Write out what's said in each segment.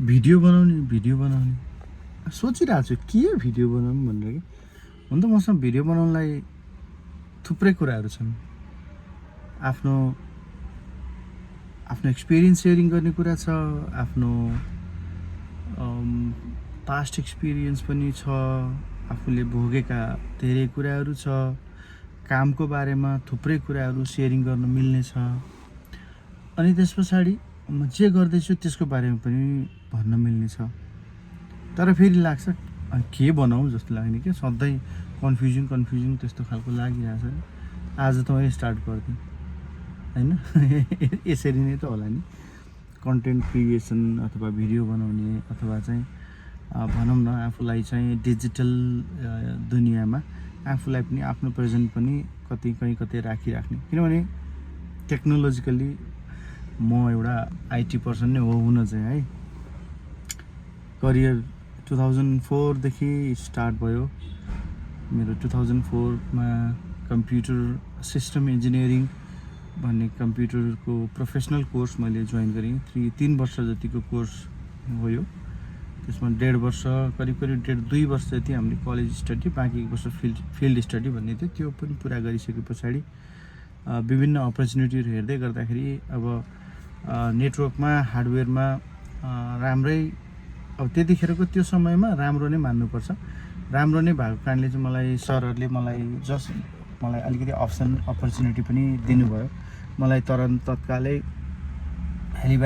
Video बनाउने सोचिरहेको छु के भिडियो बनाउँ भनेर कि हुन त मसँग भिडियो बनाउनलाई थुप्रै कुराहरू छन्। आफ्नो एक्सपिरियन्स सेयरिङ गर्ने कुरा छ, आफ्नो पास्ट एक्सपिरियन्स पनि छ, आफूले भोगेका धेरै कुराहरू छ, कामको बारेमा थुप्रै कुराहरू सेयरिङ गर्न मिल्ने छ। अनि त्यस पछाडि म जे गर्दैछु त्यसको बारेमा पनि भन्न मिल्ने छ। तर फेरि लाग्छ के बनाऊँ जस्तो लाग्ने क्या, सधैँ कन्फ्युजन त्यस्तो खालको लागिरहेछ। आज त मैले स्टार्ट गरिदिएँ होइन यसरी नै त होला नि कन्टेन्ट क्रिएसन अथवा भिडियो बनाउने, अथवा चाहिँ भनौँ न आफूलाई चाहिँ डिजिटल दुनियाँमा आफूलाई पनि आफ्नो प्रेजेन्ट पनि कतै राखिराख्ने। किनभने टेक्नोलोजिकली म एउटा आइटी पर्सन नै हो हुन चाहिँ है। करियर 2004 देखि स्टार्ट भयो मेरो। 2004 मा कम्प्युटर सिस्टम इन्जिनियरिङ भन्ने कम्प्युटरको प्रोफेसनल कोर्स मैले जोइन गरेँ। 3 वर्ष जतिको कोर्स हो यो। त्यसमा 1.5 वर्ष करिब 2 वर्ष जति हामीले कलेज स्टडी, बाँकी 1 वर्ष फिल्ड स्टडी भन्ने थियो। त्यो पनि पुरा गरिसके पछाडि विभिन्न अपर्च्युनिटीहरू हेर्दै गर्दाखेरि अब नेटवर्कमा हार्डवेयरमा राम्रै, अब त्यतिखेरको त्यो समयमा राम्रो नै मान्नुपर्छ, राम्रो नै भएको कारणले चाहिँ मलाई सरहरूले मलाई अलिकति अपर्च्युनिटी पनि दिनुभयो। मलाई तत्कालै भ्याली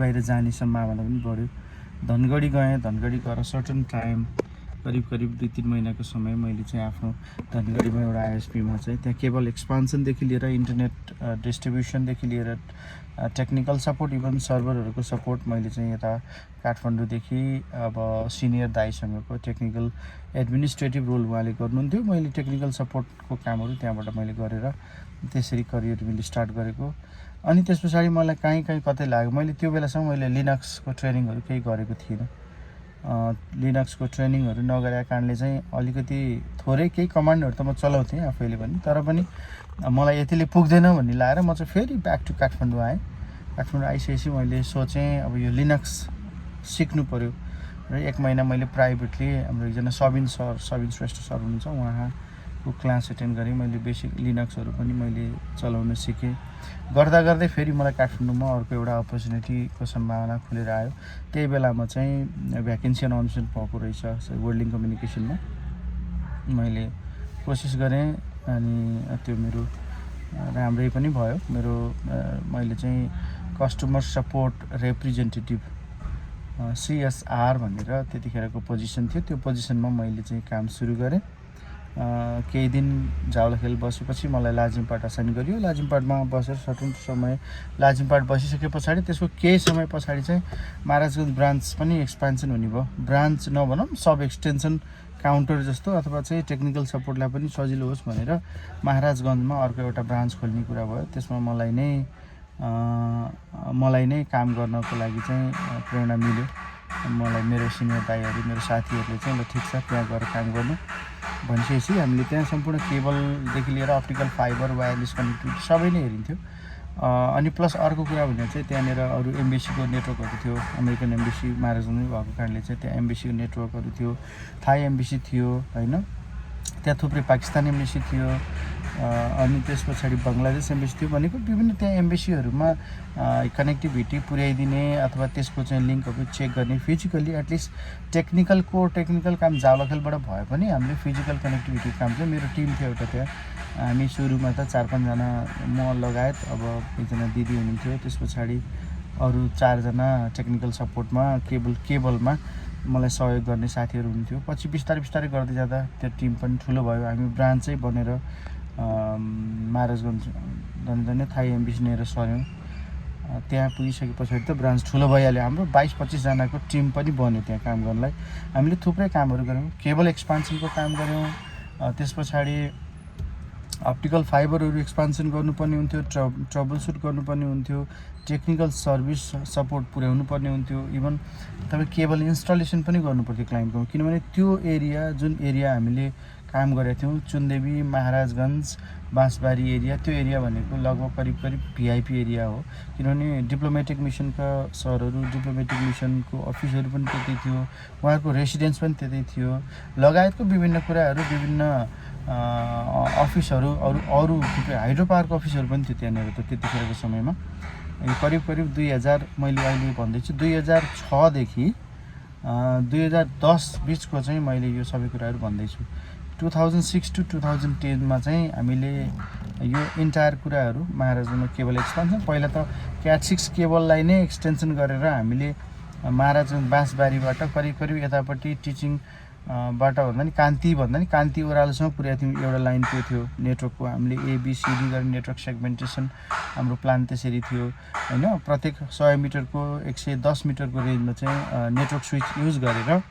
बाहिर जाने सम्भावना पनि बढ्यो। धनगढी गएँ। धनगढी गएर सर्टन टाइम करिब 2-3 महिनाको समय मैले चाहिँ आफ्नो धनगढीमा एउटा आइएसपीमा चाहिँ त्यहाँ केबल एक्सपान्सनदेखि लिएर इन्टरनेट डिस्ट्रिब्युसनदेखि लिएर टेक्निकल सपोर्ट, इभन सर्भरहरूको सपोर्ट मैले चाहिँ यता काठमाडौँदेखि अब सिनियर दाइसँगको टेक्निकल एडमिनिस्ट्रेटिभ रोल उहाँले गर्नुहुन्थ्यो। मैले टेक्निकल सपोर्टको कामहरू त्यहाँबाट मैले गरेर त्यसरी करियर मैले स्टार्ट गरेको। अनि त्यस पछाडि मलाई कहीँ कतै लाग्यो। मैले त्यो बेलासम्म मैले लिनक्सको ट्रेनिङहरू केही गरेको थिइनँ। लिनक्सको ट्रेनिङहरू नगरेको कारणले चाहिँ अलिकति थोरै केही कमान्डहरू त म चलाउँथेँ आफैले पनि, तर पनि मलाई यतिले पुग्दैन भन्ने लागेर म चाहिँ फेरि ब्याक टु काठमाडौँ आएँ। काठमाडौँ आइसकेपछि मैले सोचेँ अब यो लिनक्स सिक्नु पऱ्यो र 1 महिना मैले प्राइभेटली हाम्रो एकजना सबिन श्रेष्ठ सर हुनुहुन्छ, उहाँको क्लास एटेन्ड गरेँ। मैले बेसिक लिनक्सहरू पनि मैले चलाउन सिकेँ। गर्दै फेरि मलाई काठमाडौँमा अर्को एउटा अपर्च्युनिटीको सम्भावना खुलेर आयो। त्यही बेलामा चाहिँ भ्याकेन्सी अनाउन्समेन्ट भएको रहेछ वर्ल्डिङ कम्युनिकेसनमा। मैले कोसिस गरेँ अनि त्यो मेरो राम्रै पनि भयो। मैले चाहिँ कस्टमर सपोर्ट रिप्रेजेन्टेटिभ CSR भनेर त्यतिखेरको पोजिसन थियो। त्यो पोजिसनमा मैले चाहिँ काम सुरु गरेँ। केही दिन जावलाखेल बसेपछि मलाई लाजिमपाट असाइन गरियो। लाजिमपाटमा बसेर सर्टेन समय लाजिमपाट बसिसके पछाडि त्यसको केही समय पछाडि चाहिँ महाराजगञ्ज ब्रान्च पनि एक्सपान्सन हुने भयो। ब्रान्च नभनौँ, सब एक्सटेन्सन काउन्टर जस्तो, अथवा चाहिँ टेक्निकल सपोर्टलाई पनि सजिलो होस् भनेर महाराजगञ्जमा अर्को एउटा ब्रान्च खोल्ने कुरा भयो। त्यसमा मलाई नै काम गर्नको लागि चाहिँ प्रेरणा मिल्यो। मलाई मेरो सिनियर दाइहरू, मेरो साथीहरूले चाहिँ ल ठिक छ त्यहाँ गएर काम गर्नु भनिसकेपछि हामीले त्यहाँ सम्पूर्ण केबलदेखि लिएर अप्टिकल फाइबर, वायरलेस कनेक्टिभिटी सबै नै हेरिन्थ्यो। अनि प्लस अर्को कुरा भने चाहिँ त्यहाँनिर अरू एम्बेसीको नेटवर्कहरू थियो। अमेरिकन एम्बेसी महाराजगञ्जमै भएको कारणले चाहिँ त्यहाँ एम्बेसीको नेटवर्कहरू थियो, थाई एम्बेसी थियो होइन, त्यहाँ थुप्रै पाकिस्तान एम्बेसी थियो, अनि त्यस पछाडि बङ्गलादेश एम्बेसी थियो। भनेको विभिन्न त्यहाँ एम्बेसीहरूमा कनेक्टिभिटी पुर्याइदिने अथवा त्यसको चाहिँ लिङ्कहरू चेक गर्ने, फिजिकल्ली एटलिस्ट टेक्निकल काम जावलाखेलबाट भए पनि हामीले फिजिकल कनेक्टिभिटी काम चाहिँ मेरो टिम थियो एउटा त्यहाँ। हामी सुरुमा त 4-5 जना म लगायत अब एकजना दिदी हुनुहुन्थ्यो, त्यस पछाडि अरू 4 जना टेक्निकल सपोर्टमा केबलमा मलाई सहयोग गर्ने साथीहरू हुनुहुन्थ्यो। पछि बिस्तारै गर्दै जाँदा त्यो टिम पनि ठुलो भयो। हामी ब्रान्चै बनेर महाराजगञ्ज झन्झनै थाई एम्बेसी लिएर सर्यौँ। त्यहाँ पुगिसके पछाडि त ब्रान्च ठुलो भइहाल्यो। हाम्रो 22-25 जनाको टिम पनि बन्यो त्यहाँ काम गर्नलाई। हामीले थुप्रै कामहरू गऱ्यौँ। केबल एक्सपान्सनको काम गऱ्यौँ। त्यस पछाडि अप्टिकल फाइबरहरू एक्सपान्सन गर्नुपर्ने हुन्थ्यो, ट्रबल सुट गर्नुपर्ने हुन्थ्यो, टेक्निकल सर्भिस सपोर्ट पुर्याउनु पर्ने हुन्थ्यो, इभन तपाईँ केबल इन्स्टलेसन पनि गर्नुपर्थ्यो क्लाइन्टको। किनभने त्यो एरिया जुन एरिया हामीले काम गरेका थियौँ। चुनदेवी, महाराजगञ्ज, बाँसबारी एरिया, त्यो एरिया भनेको लगभग करिब भिआइपी एरिया हो, किनभने डिप्लोमेटिक मिसनका सरहरू, डिप्लोमेटिक मिसनको अफिसहरू पनि त्यतै थियो, उहाँहरूको रेसिडेन्स पनि त्यतै थियो, लगायतको विभिन्न कुराहरू, विभिन्न अफिसहरू, अरू हाइड्रो पावरको अफिसहरू पनि थियो त्यहाँनिर त त्यतिखेरको समयमा। यो करिब 2000, मैले अहिले भन्दैछु 2006 देखि 2010 बिचको चाहिँ मैले यो सबै कुराहरू भन्दैछु। 2006 to 2010 चाहिँ हामीले यो इन्टायर कुराहरू महाराजगञ्जमा केबल एक्सपेन्सन, पहिला त क्याट 6 केबललाई नै एक्सटेन्सन गरेर हामीले महाराजगञ्ज बाँसबारीबाट करिब यतापट्टि टिचिङ बाट भन्दा नि कान्ति ओह्रालोसम्म पुर्याएको थियौँ। एउटा लाइन त्यो थियो नेटवर्कको, हामीले एबिसिडी गरेर नेटवर्क सेगमेन्टेसन हाम्रो प्लान त्यसरी थियो होइन। प्रत्येक 100 मिटरको 110 मिटरको रेन्जमा चाहिँ नेटवर्क स्विच युज गरेर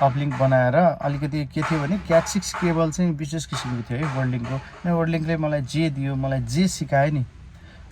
अपलिङ्क बनाएर अलिकति के थियो भने क्याट 6 केबल चाहिँ विशेष किसिमको थियो है वर्ल्डलिङ्कको। वर्ल्डलिङ्कले मलाई जे दियो, मलाई जे सिकायो नि,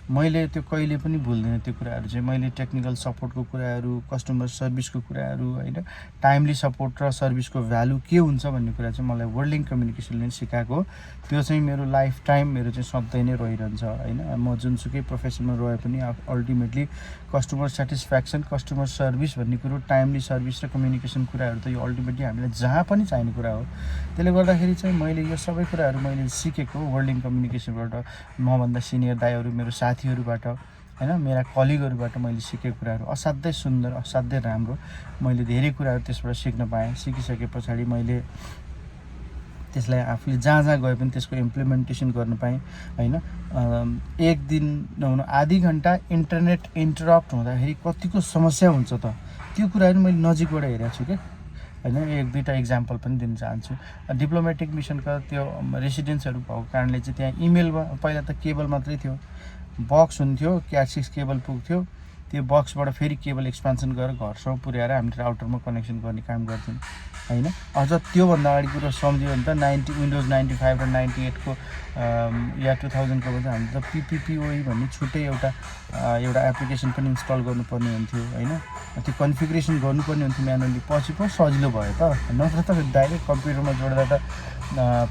मैले त्यो कहिले पनि भुल्दिनँ। त्यो कुराहरू चाहिँ मैले टेक्निकल सपोर्टको कुराहरू, कस्टमर सर्भिसको कुराहरू होइन, टाइमली सपोर्ट र सर्भिसको भ्यालु के हुन्छ भन्ने कुरा चाहिँ मलाई वर्ल्डलिङ्क कम्युनिकेसनले सिकाएको। त्यो चाहिँ मेरो लाइफ टाइम मेरो चाहिँ सधैँ नै रहिरहन्छ होइन। म जुनसुकै प्रोफेसनमा रहे पनि ultimately customer satisfaction, customer service भन्ने कुरो, टाइमली सर्भिस र कम्युनिकेसन कुराहरू त यो अल्टिमेटली हामीलाई जहाँ पनि चाहिने कुरा हो। त्यसले गर्दाखेरि चाहिँ मैले यो सबै कुराहरू मैले सिकेको वर्ल्डलिङ्क कम्युनिकेसनबाट, मभन्दा सिनियर दाइहरू, मेरो साथीहरूबाट होइन, मेरा कलिगहरूबाट मैले सिकेको कुराहरू असाध्यै सुन्दर, असाध्यै राम्रो। मैले धेरै कुराहरू त्यसबाट सिक्न पाएँ। सिकिसके पछाडि मैले त्यसलाई आफूले जहाँ गए पनि त्यसको इम्प्लिमेन्टेसन गर्न पाएँ होइन। एक दिन नहुन आधी घन्टा इन्टरनेट इन्टरप्ट हुँदाखेरि कतिको समस्या हुन्छ त, त्यो कुराहरू मैले नजिकबाट हेरेको छु क्या होइन। एक दुईवटा इक्जाम्पल पनि दिन चाहन्छु। डिप्लोमेटिक मिसनका त्यो रेसिडेन्सहरू भएको कारणले चाहिँ त्यहाँ इमेलमा पहिला त केबल मात्रै थियो, बक्स हुन्थ्यो, क्याट 6 केबल पुग्थ्यो, त्यो बक्सबाट फेरि केबल एक्सपेन्सन गरेर घरसम्म पुर्याएर हामीले राउटरमा कनेक्सन गर्ने काम गर्थ्यौँ होइन। अझ त्योभन्दा अगाडि कुरो सम्झ्यो भने त विन्डोज 95 र 98 को या 2000 को चाहिँ हामीले त पिपिपिओई भन्ने छुट्टै एउटा एप्लिकेसन पनि इन्स्टल गर्नुपर्ने हुन्थ्यो होइन। त्यो कन्फिगरेसन गर्नुपर्ने हुन्थ्यो म्यानुअली। पछि पो सजिलो भयो त, नत्र त डाइरेक्ट कम्प्युटरमा जोड्दा त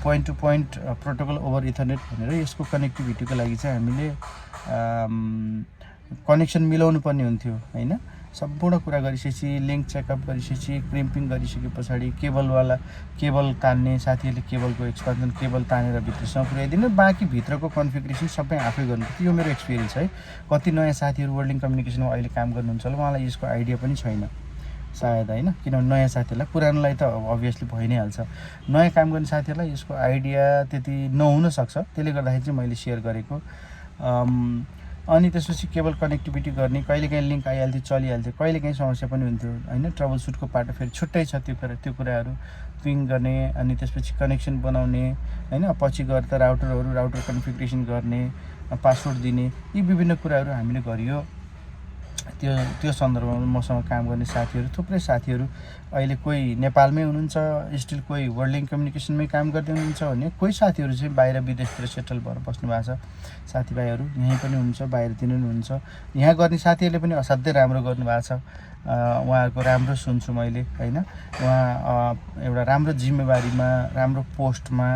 point two point protocol over Ethernet भनेर यसको कनेक्टिभिटीको लागि चाहिँ हामीले कनेक्सन मिलाउनु पर्ने हुन्थ्यो होइन। सम्पूर्ण कुरा गरिसकेपछि, लिङ्क चेकअप गरिसकेपछि, क्रिम्पिङ गरिसके पछाडि केबल तान्ने साथीहरूले केबलको एक्सपेन्सन केबल तानेर भित्रसम्म पुर्याइदिनु, बाँकी भित्रको कन्फिगरेसन सबै आफै गर्नु। यो मेरो एक्सपिरियन्स है। कति नयाँ साथीहरू वर्ल्डलिङ्क कम्युनिकेसनमा अहिले काम गर्नुहुन्छ होला, उहाँलाई यसको आइडिया पनि छैन सायद होइन, किनभने नयाँ साथीहरूलाई, पुरानोलाई त अभियसली भइ नै हाल्छ। नयाँ काम गर्ने साथीहरूलाई यसको आइडिया त्यति नहुनसक्छ, त्यसले गर्दाखेरि चाहिँ मैले सेयर गरेको। अनि त्यसपछि केबल कनेक्टिभिटी गर्ने, कहिलेकाहीँ लिङ्क आइहाल्थ्यो, चलिहाल्थ्यो, कहिलेकाहीँ समस्या पनि हुन्थ्यो होइन। ट्रबल सुटको पाटो फेरि छुट्टै छ त्यो कुराहरू पिङ गर्ने, अनि त्यसपछि कनेक्सन बनाउने होइन। पछि गएर त राउटर कन्फिगरेसन गर्ने, पासवर्ड दिने, यी विभिन्न कुराहरू हामीले गरियो। त्यो सन्दर्भमा मसँग काम गर्ने साथीहरू, थुप्रै साथीहरू अहिले कोही नेपालमै हुनुहुन्छ स्टिल, कोही वर्ल्डलिङ्क कम्युनिकेसनमै काम गर्दै हुनुहुन्छ भने, कोही साथीहरू चाहिँ बाहिर विदेशतिर सेटल भएर बस्नु भएको छ। साथीभाइहरू यहीँ पनि हुनुहुन्छ, बाहिरतिर पनि हुनुहुन्छ। यहाँ गर्ने साथीहरूले पनि असाध्यै राम्रो गर्नुभएको छ। उहाँहरूको राम्रो सुन्छु मैले होइन। उहाँ एउटा राम्रो जिम्मेवारीमा, राम्रो पोस्टमा,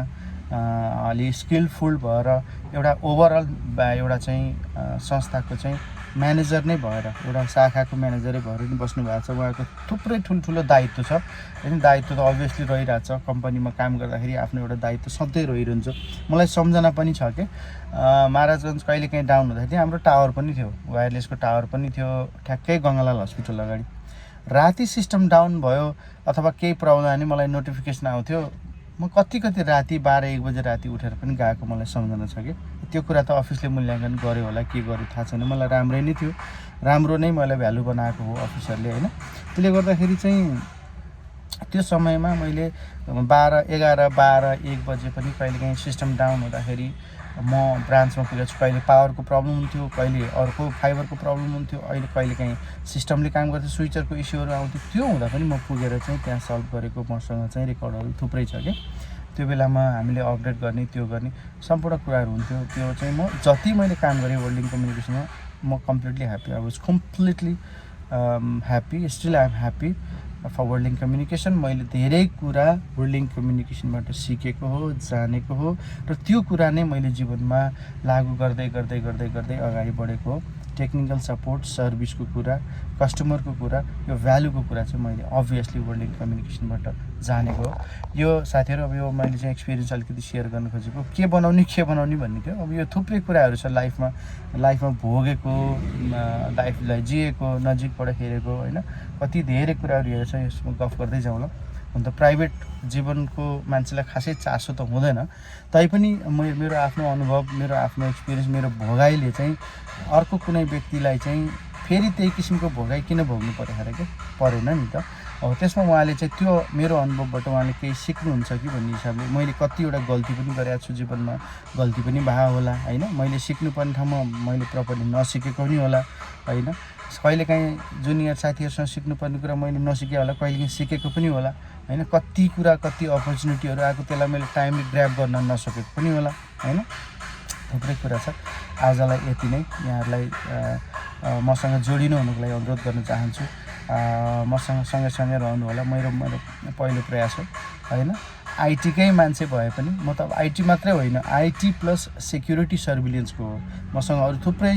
अलि स्किलफुल भएर एउटा ओभरअल एउटा चाहिँ संस्थाको चाहिँ म्यानेजर नै भएर, एउटा शाखाको म्यानेजरै भएर पनि बस्नु भएको छ। उहाँको थुप्रै ठुल्ठुलो दायित्व छ होइन। दायित्व त अभियसली रहिरहेछ, कम्पनीमा काम गर्दाखेरि आफ्नो एउटा दायित्व सधैँ रहिरहन्छ। मलाई सम्झना पनि छ कि महाराजगञ्ज कहिलेकाहीँ डाउन हुँदाखेरि हाम्रो टावर पनि थियो, वायरलेसको टावर पनि थियो ठ्याक्कै गङ्गालाल हस्पिटल अगाडि। राति सिस्टम डाउन भयो अथवा केही प्रब्लम आयो भने मलाई नोटिफिकेसन आउँथ्यो। म कति राति 12-1 बजे राति उठेर पनि गएको मलाई सम्झना छ कि। त्यो कुरा त अफिसले मूल्याङ्कन गर्यो होला, के गर्यो थाहा छैन, मलाई राम्रै नै थियो, राम्रो नै मलाई भ्यालु बनाएको हो अफिसरले होइन। त्यसले गर्दाखेरि चाहिँ त्यो समयमा मैले 11-1 बजे पनि कहिलेकाहीँ सिस्टम डाउन हुँदाखेरि म ब्रान्चमा पुगेको छु। कहिले पावरको प्रब्लम हुन्थ्यो, कहिले अर्को फाइबरको प्रब्लम हुन्थ्यो, अहिले कहिलेकाहीँ सिस्टमले काम गर्थ्यो, स्विचरको इस्युहरू आउँथ्यो। त्यो हुँदा पनि म पुगेर चाहिँ त्यहाँ सल्भ गरेको मसँग चाहिँ रेकर्डहरू थुप्रै छ क्या। त्यो बेलामा हामीले अपडेट गर्ने, त्यो गर्ने सम्पूर्ण कुराहरू हुन्थ्यो। त्यो चाहिँ म जति मैले काम गरेँ वर्ल्डलिङ्क कम्युनिकेसनमा, म completely happy. I was completely happy, still I am happy. For Worldlink communication. मैले धेरै कुरा वर्ल्ड लिङ्क कम्युनिकेसनबाट सिकेको हो, जानेको हो र त्यो कुरा नै मैले जीवनमा लागू गर्दै गर्दै गर्दै गर्दै अगाडि बढेको हो। टेक्निकल सपोर्ट, सर्भिसको कुरा, कस्टमरको कुरा, यो भ्यालुको कुरा चाहिँ मैले अभियसली वर्ल्ड लिङ्क कम्युनिकेसनबाट जानेको हो। यो साथीहरू, अब यो मैले चाहिँ एक्सपिरियन्स अलिकति सेयर गर्न खोजेको के बनाउने भन्ने थियो। अब यो थुप्रै कुराहरू छ लाइफमा भोगेको, लाइफलाई जिएको, नजिकबाट हेरेको होइन, कति धेरै कुराहरू हेरेको छ। यसमा गफ गर्दै जाउँ ल। अन्त प्राइभेट जीवनको मान्छेलाई खासै चासो त हुँदैन, तैपनि मेरो आफ्नो अनुभव, मेरो आफ्नो एक्सपिरियन्स, मेरो भोगाइले चाहिँ अर्को कुनै व्यक्तिलाई चाहिँ फेरि त्यही किसिमको भोगाइ किन भोग्नु परेन नि त। अब त्यसमा उहाँले चाहिँ त्यो मेरो अनुभवबाट उहाँले केही सिक्नुहुन्छ कि भन्ने हिसाबले मैले कतिवटा गल्ती पनि गरेको छु जीवनमा, गल्ती पनि भयो होला होइन। मैले सिक्नुपर्ने ठाउँमा मैले प्रपरली नसिकेको पनि होला होइन। कहिलेकाहीँ जुनियर साथीहरूसँग सिक्नुपर्ने कुरा मैले नसिकेँ होला, कहिलेकाहीँ सिकेको पनि होला होइन। कति कुरा, कति अपर्च्युनिटीहरू आएको, त्यसलाई मैले टाइमली ग्र्याब गर्न नसकेको पनि होला होइन। थुप्रै कुरा छ। आजलाई यति नै। यहाँहरूलाई मसँग जोडिनु हुनुको लागि अनुरोध गर्न चाहन्छु। मसँग सँगै रहनु होला। मेरो पहिलो प्रयास हो होइन। आइटीकै मान्छे भए पनि म त आइटी मात्रै होइन, आइटी प्लस सेक्युरिटी सर्भिलेन्सको हो। मसँग अरू थुप्रै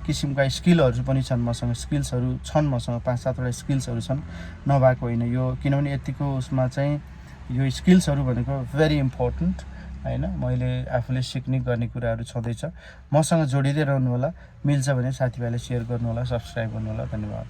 किसिमका स्किलहरू पनि छन्। मसँग 5-7वटा स्किल्सहरू छन्, नभएको होइन यो। किनभने यतिको उसमा चाहिँ यो स्किल्सहरू भनेको भेरी इम्पोर्टेन्ट होइन। मैले आफूले सिक्ने गर्ने कुराहरू छँदैछ। मसँग जोडिँदै रहनु होला। मिल्छ भने साथीभाइले सेयर गर्नु होला, सब्सक्राइब गर्नु होला। धन्यवाद।